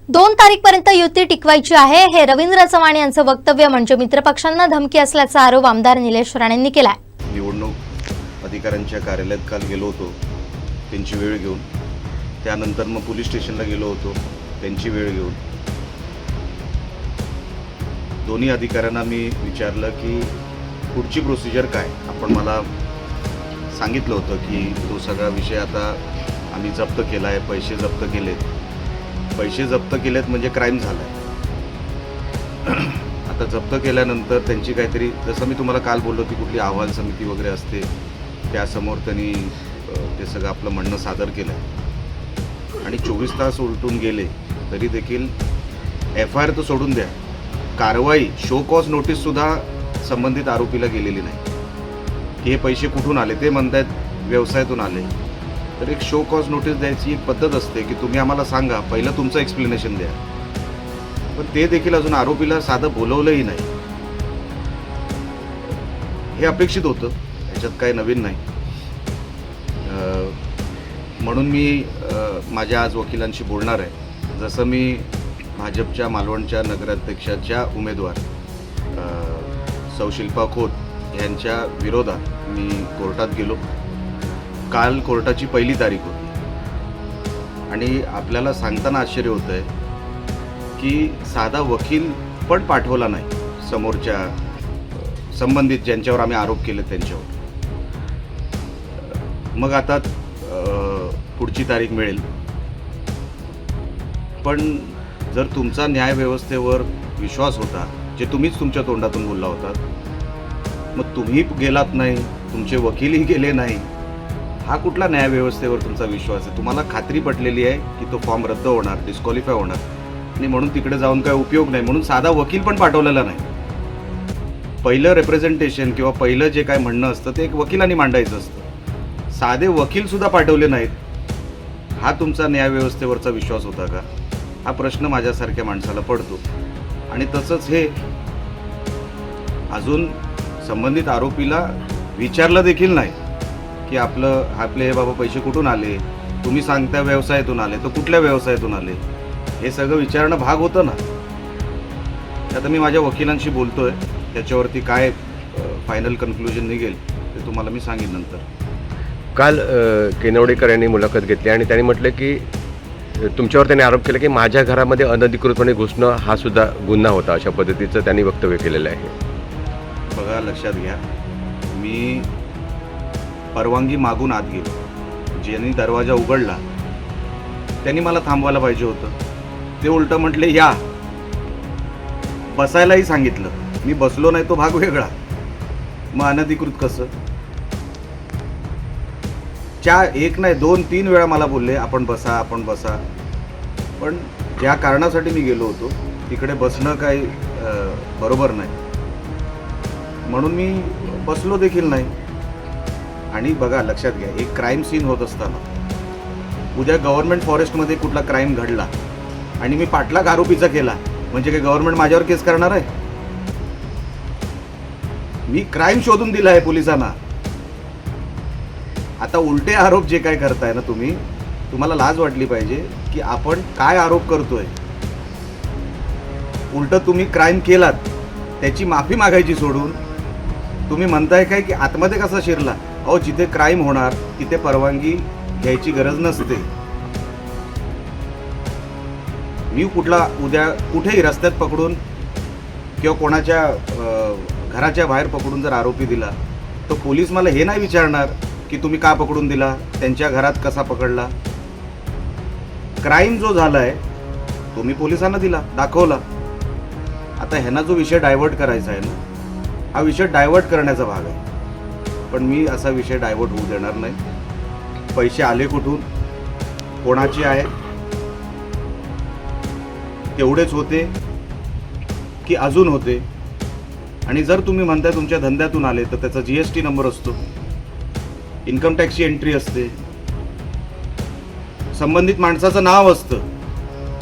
2 तारीखपर्यंत युती टिकवायची आहे हे रवींद्र चव्हाण यांचं वक्तव्य म्हणजे मित्रपक्षांना धमकी असल्याचा आरोप आमदार निलेश राणेंनी केलाय। निवडणूक अधिकाऱ्यांच्या कार्यालयात काल गेलो होतो त्यांची वेळ घेऊन, त्यानंतर मग पोलीस स्टेशनला गेलो होतो त्यांची वेळ घेऊन। दोन्ही अधिकाऱ्यांना मी विचारलं की पुढची प्रोसिजर काय। आपण मला सांगितलं होतं की तो सगळा विषय आता आम्ही जप्त केला आहे, पैसे जप्त केलेत, पैसे जप्त केलेत म्हणजे क्राईम झाला आहे। आता जप्त केल्यानंतर त्यांची काहीतरी, जसं मी तुम्हाला काल बोललो की कुठली अहवाल समिती वगैरे असते त्यासमोर त्यांनी ते सगळं आपलं म्हणणं सादर केलं आहे आणि 24 तास उलटून गेले तरी देखील FIR तर सोडून द्या, कारवाई शो कॉज नोटीससुद्धा संबंधित आरोपीला गेलेली नाही की हे पैसे कुठून आले। ते म्हणतात व्यवसायातून आले, तर एक शो कॉज नोटीस द्यायची एक पद्धत असते की तुम्ही आम्हाला सांगा, पहिलं तुमचं एक्सप्लेनेशन द्या। पण ते देखील अजून आरोपीला साधं बोलवलंही नाही। हे अपेक्षित होतं, याच्यात काही नवीन नाही। म्हणून मी माझ्या आज वकिलांशी बोलणार आहे। जसं मी भाजपच्या मालवणच्या नगराध्यक्षाच्या उमेदवार सौ शिल्पा खोत यांच्या विरोधात मी कोर्टात गेलो। काल कोर्टाची पहिली तारीख होती आणि आपल्याला सांगताना आश्चर्य होतं आहे की साधा वकील पण पाठवला नाही समोरच्या संबंधित ज्यांच्यावर आम्ही आरोप केले त्यांच्यावर। मग आता पुढची तारीख मिळेल, पण जर तुमचा न्यायव्यवस्थेवर विश्वास होता, जे तुम्हीच तुमच्या तोंडातून बोलला होता, मग तुम्ही गेलात नाही, तुमचे वकीलही गेले नाही, हा कुठला न्यायव्यवस्थेवर तुमचा विश्वास आहे? तुम्हाला खात्री पटलेली आहे की तो फॉर्म रद्द होणार, डिस्क्वालिफाय होणार आणि म्हणून तिकडे जाऊन काय उपयोग नाही, म्हणून साधा वकील पण पाठवलेला नाही। पहिलं रिप्रेझेंटेशन किंवा पहिलं जे काय म्हणणं असतं ते एक वकिलांनी मांडायचं असतं, साधे वकीलसुद्धा पाठवले नाहीत। हा तुमचा न्यायव्यवस्थेवरचा विश्वास होता का? हा प्रश्न माझ्यासारख्या माणसाला पडतो। आणि तसंच हे अजून संबंधित आरोपीला विचारलं देखील नाही की आपले हे बाबा पैसे कुठून आले, तुम्ही सांगता व्यवसायातून आले, तर कुठल्या व्यवसायातून आले, हे सगळं विचारणं भाग होतं ना। आता मी माझ्या वकिलांशी बोलतोय, त्याच्यावरती काय फायनल कन्क्लुजन निघेल ते तुम्हाला मी सांगेन नंतर। काल केनवडेकर यांनी मुलाखत घेतली आणि त्यांनी म्हटलं की तुमच्यावर त्यांनी आरोप केला की माझ्या घरामध्ये अनधिकृतपणे घुसणं हा सुद्धा गुन्हा होता, अशा पद्धतीचं त्यांनी वक्तव्य केलेलं आहे। बघा, लक्षात घ्या, मी परवानगी मागून आत गेलो, ज्यांनी दरवाजा उघडला त्यांनी मला थांबवायला पाहिजे होतं, ते उलटं म्हटले या, बसायलाही सांगितलं, मी बसलो नाही, तो भाग वेगळा, मग अनधिकृत कसं? एक नाही 2-3 वेळा मला बोलले आपण बसा, आपण बसा, पण ज्या कारणासाठी मी गेलो होतो तिकडे बसणं काही बरोबर नाही, म्हणून मी बसलो देखील नाही। आणि बघा, लक्षात घ्या, एक क्राईम सीन होत असताना उद्या गव्हर्नमेंट फॉरेस्टमध्ये कुठला क्राईम घडला आणि मी पाठलाग आरोपीचा केला म्हणजे काय गव्हर्नमेंट माझ्यावर केस करणार आहे? मी क्राईम शोधून दिला आहे पोलिसांना। आता उलटे आरोप जे काय करताय ना तुम्हाला लाज वाटली पाहिजे की आपण काय आरोप करतोय। उलट तुम्ही क्राईम केलात त्याची माफी मागायची सोडून तुम्ही म्हणताय काय की आतमध्ये कसा शिरला? अहो, जिथे क्राईम होणार तिथे परवानगी घ्यायची गरज नसते। मी उद्या कुठेही रस्त्यात पकडून किंवा कोणाच्या घराच्या बाहेर पकडून जर आरोपी दिला तर पोलीस मला हे नाही विचारणार की तुम्ही का पकडून दिला, त्यांच्या घरात कसा पकडला। क्राईम जो झालाय तो मी पोलिसांना दिला, दाखवला। आता ह्यांना जो विषय डायव्हर्ट करायचा आहे ना, हा विषय डायव्हर्ट करण्याचा भाग आहे, पण मी असा विषय डायव्हर्ट होऊ देणार नाही। पैसे आले कुठून, कोणाचे आहे, तेवढेच होते की अजून होते? आणि जर तुम्ही म्हणताय तुमच्या धंद्यातून आले तर त्याचा GST नंबर असतो, इन्कम टॅक्सची एंट्री असते, संबंधित माणसाचं नाव असतं।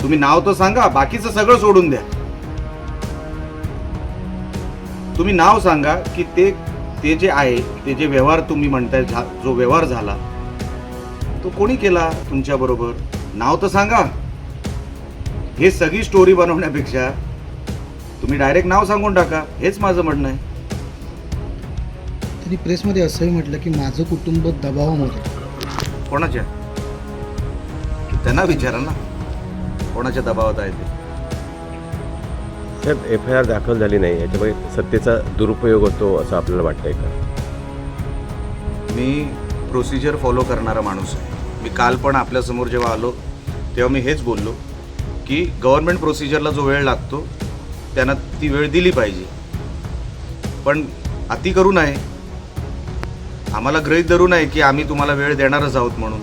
तुम्ही नाव तर सांगा, बाकीचं सगळं सोडून द्या। तुम्ही नाव सांगा की ते जे आहे, ते जे व्यवहार तुम्ही म्हणताय, जो व्यवहार झाला तो कोणी केला तुमच्या बरोबर, नाव तर सांगा। हे सगळी स्टोरी बनवण्यापेक्षा तुम्ही डायरेक्ट नाव सांगून टाका, हेच माझं म्हणणं आहे. त्यांनी प्रेसमध्ये असंही म्हटलं की माझं कुटुंब दबावामध्ये. कोणाच्या? त्यांना विचारा ना कोणाच्या दबावात आहे ते. साहेब, FIR दाखल झाली नाही, याच्यामुळे सत्तेचा दुरुपयोग होतो असं आपल्याला वाटतंय का? मी प्रोसिजर फॉलो करणारा माणूस आहे. मी काल पण आपल्यासमोर जेव्हा आलो तेव्हा मी हेच बोललो की गव्हर्नमेंट प्रोसिजरला जो वेळ लागतो त्यांना ती वेळ दिली पाहिजे, पण अति करू नये. आम्हाला गृहीत धरू नये की आम्ही तुम्हाला वेळ देणारच आहोत म्हणून.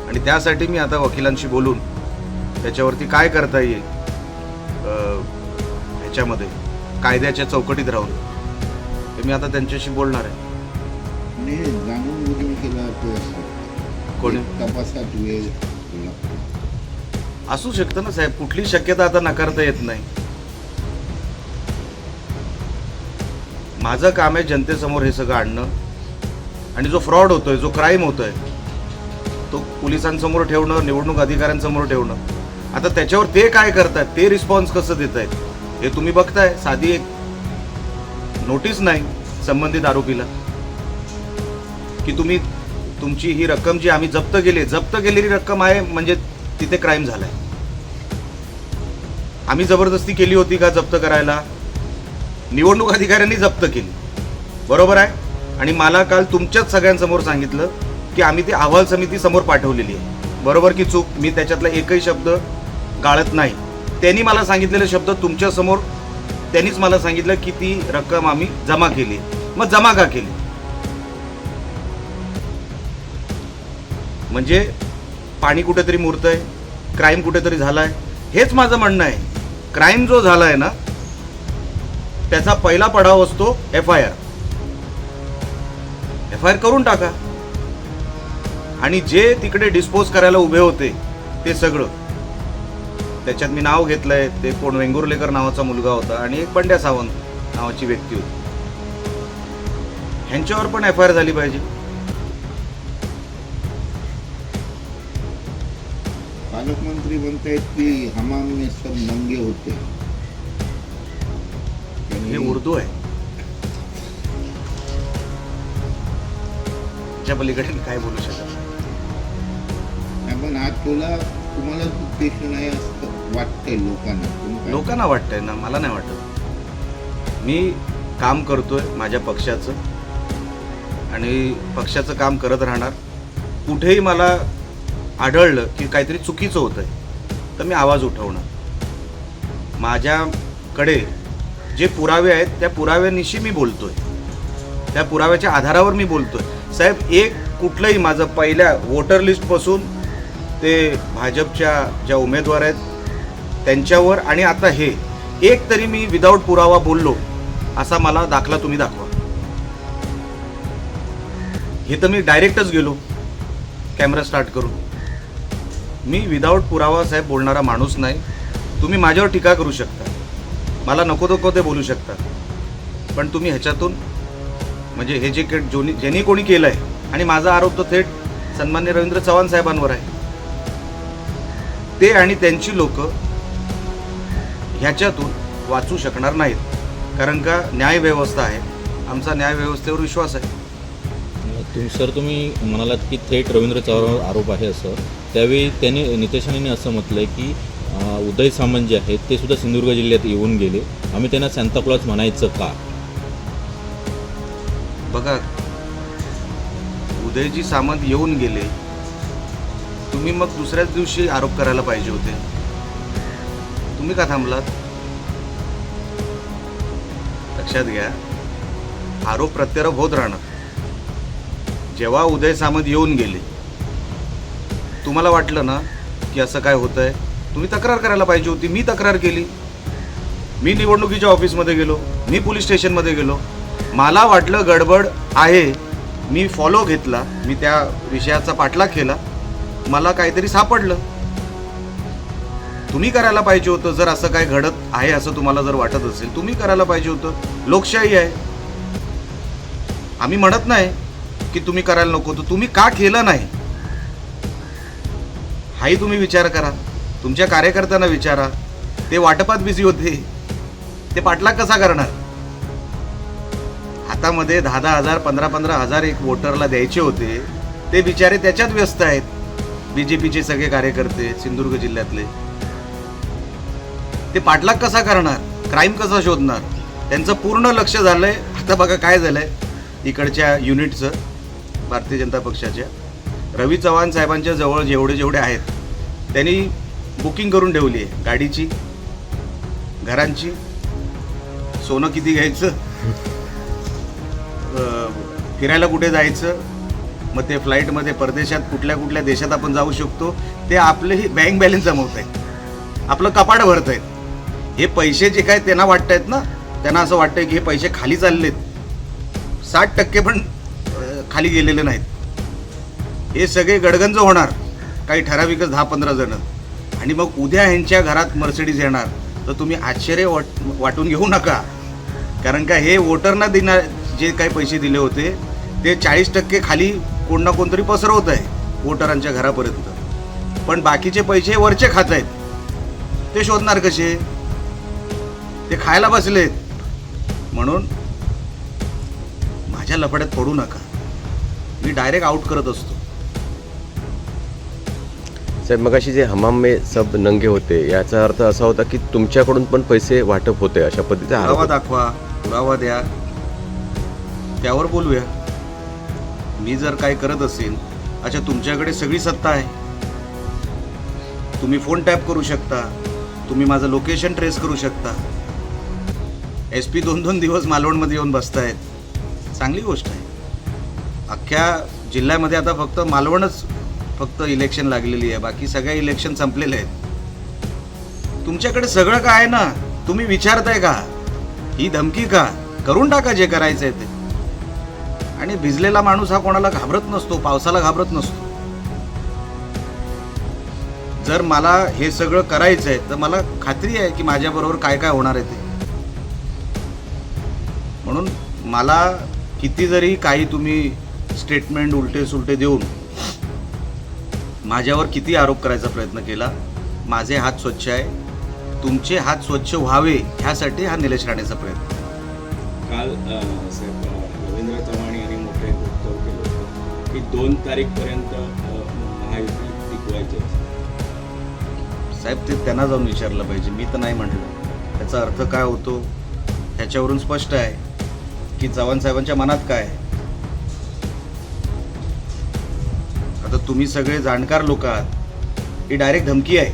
आणि त्यासाठी मी आता वकिलांशी बोलून त्याच्यावरती काय करता येईल ह्याच्यामध्ये कायद्याच्या चौकटीत राहून ते मी आता त्यांच्याशी बोलणार आहे. जाणून बुजून केला तो असं कोणी? तपासात वेळ असू शकतं ना साहेब, कुठली शक्यता आता नकारता येत नाही. माझं काम आहे जनतेसमोर हे सगळं आणणं, आणि जो फ्रॉड होतोय, जो क्राईम होतोय तो पोलिसांसमोर ठेवणं, निवडणूक अधिकाऱ्यांसमोर ठेवणं. आता त्याच्यावर ते काय करतात, ते रिस्पॉन्स कसं देत आहेत हे तुम्ही बघताय. साधी एक नोटीस नाही संबंधित आरोपीला की तुम्ही तुमची ही रक्कम जी आम्ही जप्त केलेली रक्कम आहे म्हणजे तिथे क्राईम झालाय. आम्ही जबरदस्ती केली होती का जप्त करायला? निवडणूक अधिकाऱ्यांनी जप्त केली, बरोबर आहे. आणि मला काल तुमच्याच सगळ्यांसमोर सांगितलं की आम्ही ती अहवाल समिती समोर पाठवलेली आहे, बरोबर की चूक? मी त्याच्यातला एकही शब्द गाळत नाही. त्यांनी मला सांगितलेले शब्द तुमच्यासमोर त्यांनीच मला सांगितलं की ती रक्कम आम्ही जमा केली. मग जमा का केली? म्हणजे पाणी कुठेतरी मुरतंय, क्राईम कुठेतरी झालाय, हेच माझं म्हणणं आहे. क्राईम जो झालाय ना त्याचा पहिला पडाव असतो FIR करून टाका. आणि जे तिकडे डिस्पोज करायला उभे होते ते सगळं, त्याच्यात मी नाव घेतलंय, ते कोण वेंगुर्लेकर नावाचा मुलगा होता आणि एक बंड्या सावंत नावाची व्यक्ती होती, ह्यांच्यावर पण FIR झाली पाहिजे. पालकमंत्री म्हणतायत की हमाम में सब नंगे होते. हे उर्दू आहे, त्या पलीकडे मी काय बोलू शकत नाही. पण आज तुम्हाला उद्देश नाही असं वाटतंय लोकांना. लोकांना वाटतंय ना, मला नाही वाटत. मी काम करतोय माझ्या पक्षाचं आणि पक्षाचं काम करत राहणार. कुठेही मला आढळलं की काहीतरी चुकीचं होतंय तर मी आवाज उठवणार. माझ्याकडे जे पुरावे आहेत त्या पुराव्यानिशी मी बोलतोय, त्या पुराव्याच्या आधारावर मी बोलतोय. साहेब, एक कुठलंही माझं पहिल्या वोटर लिस्टपासून ते भाजपच्या ज्या उमेदवार आहेत त्यांच्यावर आणि आता हे एक तरी मी विदाऊट पुरावा बोललो असा मला दाखला तुम्ही दाखवा. हे तर मी डायरेक्टच गेलो कॅमेरा स्टार्ट करून. मी विदाऊट पुरावा साहेब बोलणारा माणूस नाही. तुम्ही माझ्यावर टीका करू शकता, मला नको ते बोलू शकता, पण तुम्ही ह्याच्यातून म्हणजे हे जे ज्यांनी कोणी केलं आहे, आणि माझा आरोप तो थेट सन्मान्य रवींद्र चव्हाण साहेबांवर आहे, ते आणि त्यांची लोक ह्याच्यातून वाचू शकणार नाहीत. कारण का न्यायव्यवस्था आहे, आमचा न्यायव्यवस्थेवर विश्वास आहे. तुम्ही म्हणालात की थेट रवींद्र चव्हाणांवर आरोप आहे असं. त्यावेळी त्यांनी नितेश राणेंनी असं म्हटलंय की उदय सामंत जे आहेत ते सुद्धा सिंधुदुर्ग जिल्ह्यात येऊन गेले, आम्ही त्यांना सांताक्लॉज म्हणायचं का? बघा, उदयजी सामंत येऊन गेले, तुम्ही मग दुसऱ्याच दिवशी आरोप करायला पाहिजे होते. तुम्ही का थांबलात? लक्षात घ्या, आरोप प्रत्यारोप होत राहणार. जेव्हा उदय सामंत येऊन गेले, तुम्हाला वाटलं ना की असं काय होतंय, तुम्ही तक्रार करायला पाहिजे होती. मी तक्रार केली, मी निवडणुकीच्या ऑफिसमध्ये गेलो, मी पोलीस स्टेशनमध्ये गेलो. मला वाटलं गडबड आहे, मी फॉलो घेतला, मी त्या विषयाचा पाठलाग केला, मला काहीतरी सापडलं. तुम्ही करायला पाहिजे होतं. जर असं काय घडत आहे असं तुम्हाला जर वाटत असेल, तुम्ही करायला पाहिजे होतं. लोकशाही आहे, आम्ही म्हणत नाही की तुम्ही करायला नको होतं. तुम्ही का केलं नाही हाही तुम्ही विचार करा. तुमच्या कार्यकर्त्यांना विचारा, ते वाटपात बिझी होते, ते पाठलाग कसा करणार? हातामध्ये 10,000 15,000 एक वोटरला द्यायचे होते, ते बिचारे त्याच्यात व्यस्त आहेत. बीजेपीचे सगळे कार्यकर्ते सिंधुदुर्ग जिल्ह्यातले, ते पाठलाग कसा करणार? क्राईम कसा शोधणार? त्यांचं पूर्ण लक्ष झालंय. आता बघा काय झालंय इकडच्या युनिटचं, भारतीय जनता पक्षाच्या रवी चव्हाण साहेबांच्या जवळ जेवढे आहेत त्यांनी बुकिंग करून ठेवली आहे गाडीची, घरांची, सोनं किती घ्यायचं, फिरायला कुठे जायचं, मग ते फ्लाईटमध्ये परदेशात कुठल्या कुठल्या देशात आपण जाऊ शकतो, ते आपलेही बँक बॅलन्स जमवत आहेत, आपलं कपाट भरत आहेत. हे पैसे जे काय त्यांना वाटत आहेत ना, त्यांना असं वाटतंय की हे पैसे खाली चाललेत, 60% पण खाली गेलेले नाहीत. हे सगळे गडगंज होणार, काही ठराविकच 10-15 जण, आणि मग उद्या ह्यांच्या घरात मर्सिडीज येणार, तर तुम्ही आश्चर्य वाटून घेऊ नका. कारण का हे वोटरना देणार जे काही पैसे दिले होते ते 40% खाली कोण ना कोणतरी पसरवत आहे वोटरांच्या घरापर्यंत, पण बाकीचे पैसे वरचे खात आहेत. ते शोधणार कसे? ते खायला बसलेत. म्हणून माझ्या लफड्यात पडू नका, मी डायरेक्ट आउट करत असतो. साहेब, मगाशी जे हमाम में सब नंगे होते, याचा अर्थ असा होता की तुमच्याकडून पण पैसे वाटप होते, अशा पद्धतीचा आरोप पुरावा होता. दाखवा, पुरावा द्या, त्यावर बोलूया. मी जर काय करत असेल, अच्छा तुमच्याकडे सगळी सत्ता आहे, तुम्ही फोन टॅप करू शकता, तुम्ही माझं लोकेशन ट्रेस करू शकता. SP 2-2 दिवस मालवणमध्ये येऊन बसतायत, चांगली गोष्ट आहे. अख्ख्या जिल्ह्यामध्ये आता फक्त मालवणच फक्त इलेक्शन लागलेली आहे, बाकी सगळ्या इलेक्शन संपलेले आहेत. तुमच्याकडे सगळं काय आहे ना, तुम्ही विचारताय का? ही धमकी का? करून टाका जे करायचं आहे ते. आणि भिजलेला माणूस हा कोणाला घाबरत नसतो, पावसाला घाबरत नसतो. जर मला हे सगळं करायचं आहे तर मला खात्री आहे की माझ्याबरोबर काय काय होणार आहे ते. म्हणून मला किती जरी काही तुम्ही स्टेटमेंट उलटे सुलटे देऊन माझ्यावर किती आरोप करायचा प्रयत्न केला, माझे हात स्वच्छ आहे, तुमचे हात स्वच्छ व्हावे ह्यासाठी हा निलेश राणेचा प्रयत्न. काल साहेब रवींद्र चव्हाण यांनी मोठे वक्तव्य केलं होतं की 2 तारीखपर्यंत महायुती टिकवायची आहे. साहेब, ते त्यांना जाऊन विचारलं पाहिजे, मी तर नाही म्हटलं. त्याचा अर्थ काय होतो ह्याच्यावरून स्पष्ट आहे की चव्हाण साहेबांच्या मनात काय आहे. आता तुम्ही सगळे जाणकार लोक आहात, ही डायरेक्ट धमकी आहे,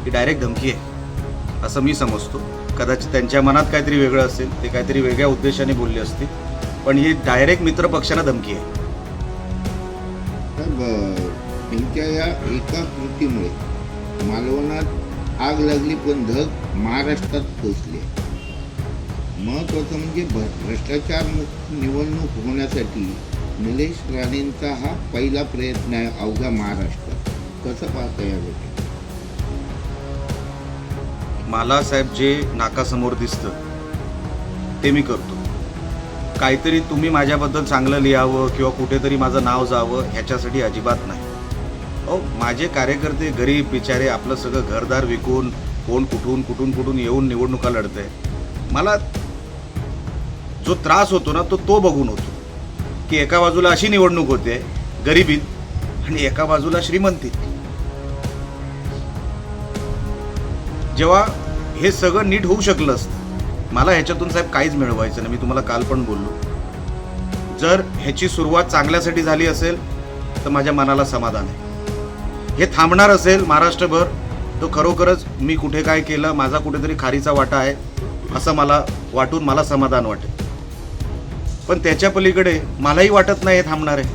ही डायरेक्ट धमकी आहे असं मी समजतो. कदाचित त्यांच्या मनात काहीतरी वेगळं असेल, ते काहीतरी वेगळ्या उद्देशाने बोलले असतील, पण ही डायरेक्ट मित्रपक्षांना धमकी आहे. त्यांच्या या एका कृतीमुळे मालवणात आग लागली, पण धग महाराष्ट्रात पोचली. महत्त्वाचं म्हणजे भ्रष्टाचार मुक्त निवडणूक होण्यासाठी निलेश राणेंचा हा पहिला प्रयत्न आहे अवघ्या महाराष्ट्रात. कसं पाहता या गोष्टी? मला साहेब जे नाकासमोर दिसतं ते मी करतो. काहीतरी तुम्ही माझ्याबद्दल चांगलं लिहावं किंवा कुठेतरी माझं नाव जावं ह्याच्यासाठी अजिबात नाही. अहो, माझे कार्यकर्ते गरीब बिचारे आपलं सगळं घरदार विकून कोण कुठून येऊन निवडणुका लढत आहे. मला जो त्रास होतो ना तो बघून होतो की एका बाजूला अशी निवडणूक होते गरिबीत आणि एका बाजूला श्रीमंतीत. जेव्हा हे सगळं नीट होऊ शकलं असतं, मला ह्याच्यातून साहेब काहीच मिळवायचं नाही. मी तुम्हाला काल पण बोललो, जर ह्याची सुरुवात चांगल्यासाठी झाली असेल तर माझ्या मनाला समाधान आहे. हे थांबणार असेल महाराष्ट्रभर तर खरोखरच मी कुठे काय केलं, माझा कुठेतरी खारीचा वाटा आहे असं मला वाटून मला समाधान वाटेल. पण त्याच्या पलीकडे मलाही वाटत नाही हे थांबणार आहे.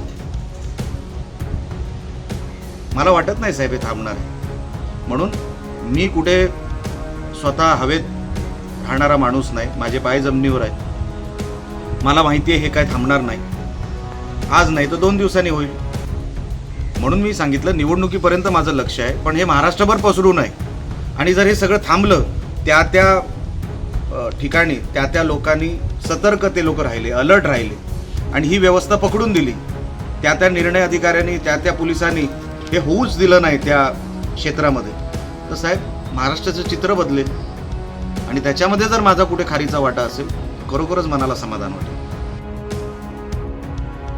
मला वाटत नाही साहेब हे थांबणार आहे. म्हणून मी कुठे स्वतः हवेत राहणारा माणूस नाही, माझे पाय जमिनीवर आहेत. मला माहिती आहे हे काय थांबणार नाही, आज नाही तर 2 दिवसांनी होईल. म्हणून मी सांगितलं निवडणुकीपर्यंत माझं लक्ष आहे, पण हे महाराष्ट्रभर पसरू नये. आणि जर हे सगळं थांबलं, त्या ठिकाणी त्या लोकांनी सतर्क ते लोक राहिले, अलर्ट राहिले आणि ही व्यवस्था पकडून दिली, त्या निर्णय अधिकाऱ्यांनी त्या पोलिसांनी हे होऊच दिलं नाही त्या क्षेत्रामध्ये, तर साहेब महाराष्ट्राचं चित्र बदलेल आणि त्याच्यामध्ये जर माझा कुठे खारीचा वाटा असेल, खरोखरच मनाला समाधान वाटेल.